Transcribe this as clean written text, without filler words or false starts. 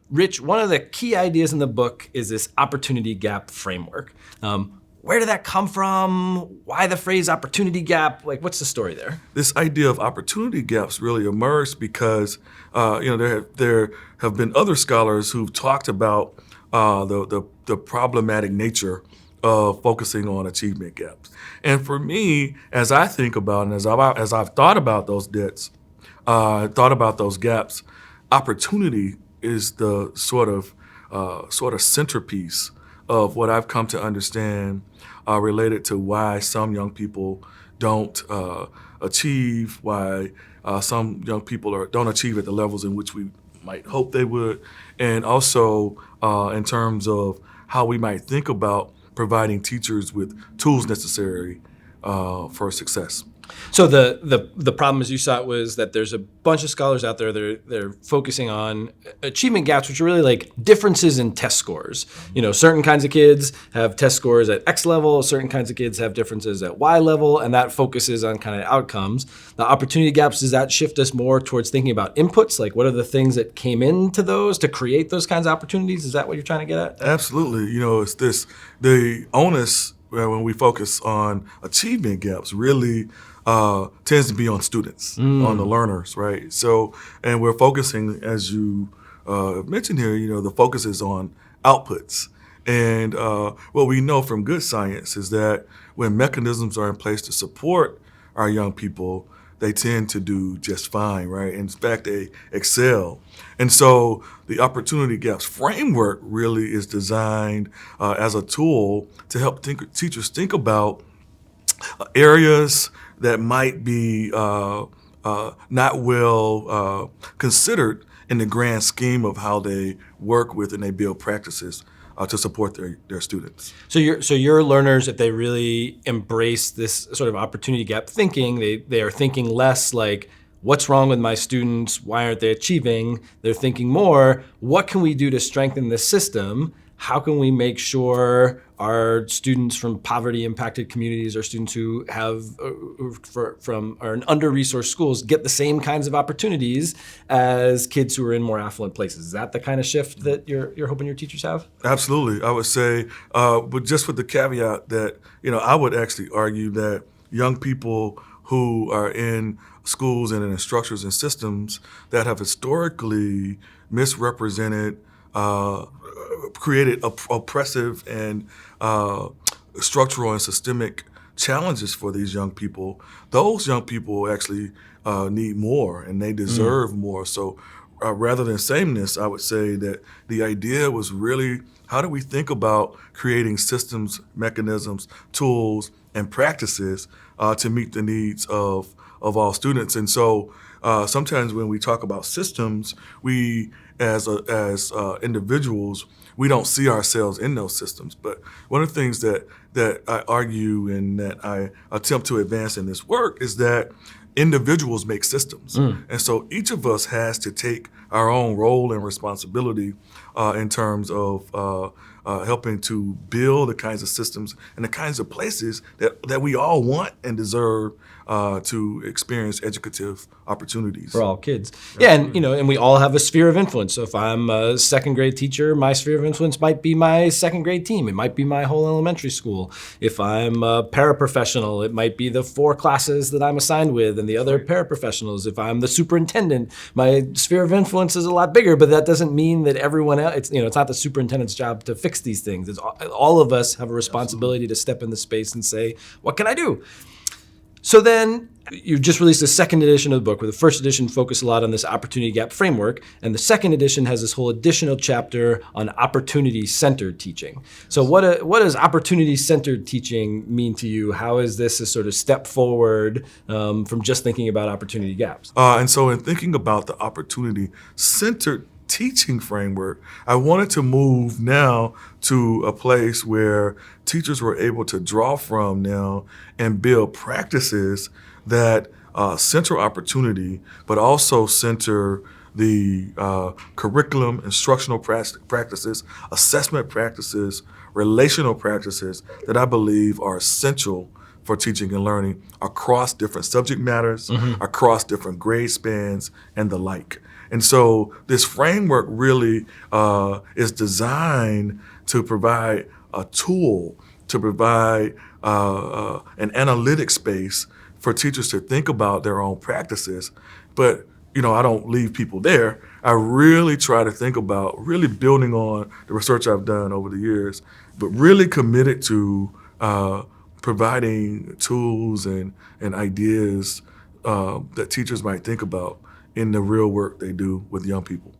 Rich, one of the key ideas in the book is this opportunity gap framework. Where did that come from? Why the phrase opportunity gap? Like, what's the story there? This idea of opportunity gaps really emerged because there have been other scholars who've talked about the problematic nature of focusing on achievement gaps. And for me, as I think about and as I've thought about those gaps, opportunity is the sort of centerpiece of what I've come to understand related to why some young people don't achieve, why some young people don't achieve at the levels in which we might hope they would, and also in terms of how we might think about providing teachers with tools necessary for success. So the problem, as you saw it, was that there's a bunch of scholars out there that they're focusing on achievement gaps, which are really like differences in test scores. You know, certain kinds of kids have test scores at X level, certain kinds of kids have differences at Y level, and that focuses on kind of outcomes. The opportunity gaps, does that shift us more towards thinking about inputs? Like, what are the things that came into those to create those kinds of opportunities? Is that what you're trying to get at? Absolutely. You know, the onus when we focus on achievement gaps really tends to be on students, on the learners, right? So, and we're focusing, as you mentioned here, you know, the focus is on outputs. And what we know from good science is that when mechanisms are in place to support our young people, they tend to do just fine, right? In fact, they excel. And so the opportunity gaps framework really is designed as a tool to help teachers think about areas that might be not well considered in the grand scheme of how they work with and they build practices to support their students. So your learners, if they really embrace this sort of opportunity gap thinking, they are thinking less like, what's wrong with my students? Why aren't they achieving? They're thinking more, what can we do to strengthen the system? How can we make sure our students from poverty-impacted communities or students who have from are in under-resourced schools get the same kinds of opportunities as kids who are in more affluent places? Is that the kind of shift that you're hoping your teachers have? Absolutely, I would say, but just with the caveat that, you know, I would actually argue that young people who are in schools and in structures and systems that have historically misrepresented, created oppressive and structural and systemic challenges for these young people, those young people actually need more and they deserve more. So rather than sameness, I would say that the idea was really, how do we think about creating systems, mechanisms, tools, and practices to meet the needs of all students? And so sometimes when we talk about systems, we as individuals, we don't see ourselves in those systems. But one of the things that I argue and that I attempt to advance in this work is that individuals make systems. And so each of us has to take our own role and responsibility in terms of helping to build the kinds of systems and the kinds of places that we all want and deserve to experience educative opportunities for all kids. Yeah, and and we all have a sphere of influence. So if I'm a second grade teacher, my sphere of influence might be my second grade team. It might be my whole elementary school. If I'm a paraprofessional, it might be the 4 classes that I'm assigned with and the other paraprofessionals. If I'm the superintendent, my sphere of influence is a lot bigger, but that doesn't mean that everyone else, it's not the superintendent's job to fix these things. It's all of us have a responsibility to step in the space and say, what can I do? So then you just released the second edition of the book, where the first edition focused a lot on this opportunity gap framework, and the second edition has this whole additional chapter on opportunity-centered teaching. So what does opportunity-centered teaching mean to you? How is this a sort of step forward from just thinking about opportunity gaps? And so in thinking about the opportunity-centered teaching framework, I wanted to move now to a place where teachers were able to draw from now and build practices that center opportunity, but also center the curriculum, instructional practices, assessment practices, relational practices that I believe are essential for teaching and learning across different subject matters, across different grade spans, and the like. And so this framework really is designed to provide a tool, to provide an analytic space for teachers to think about their own practices. But I don't leave people there. I really try to think about really building on the research I've done over the years, but really committed to providing tools and ideas that teachers might think about in the real work they do with young people.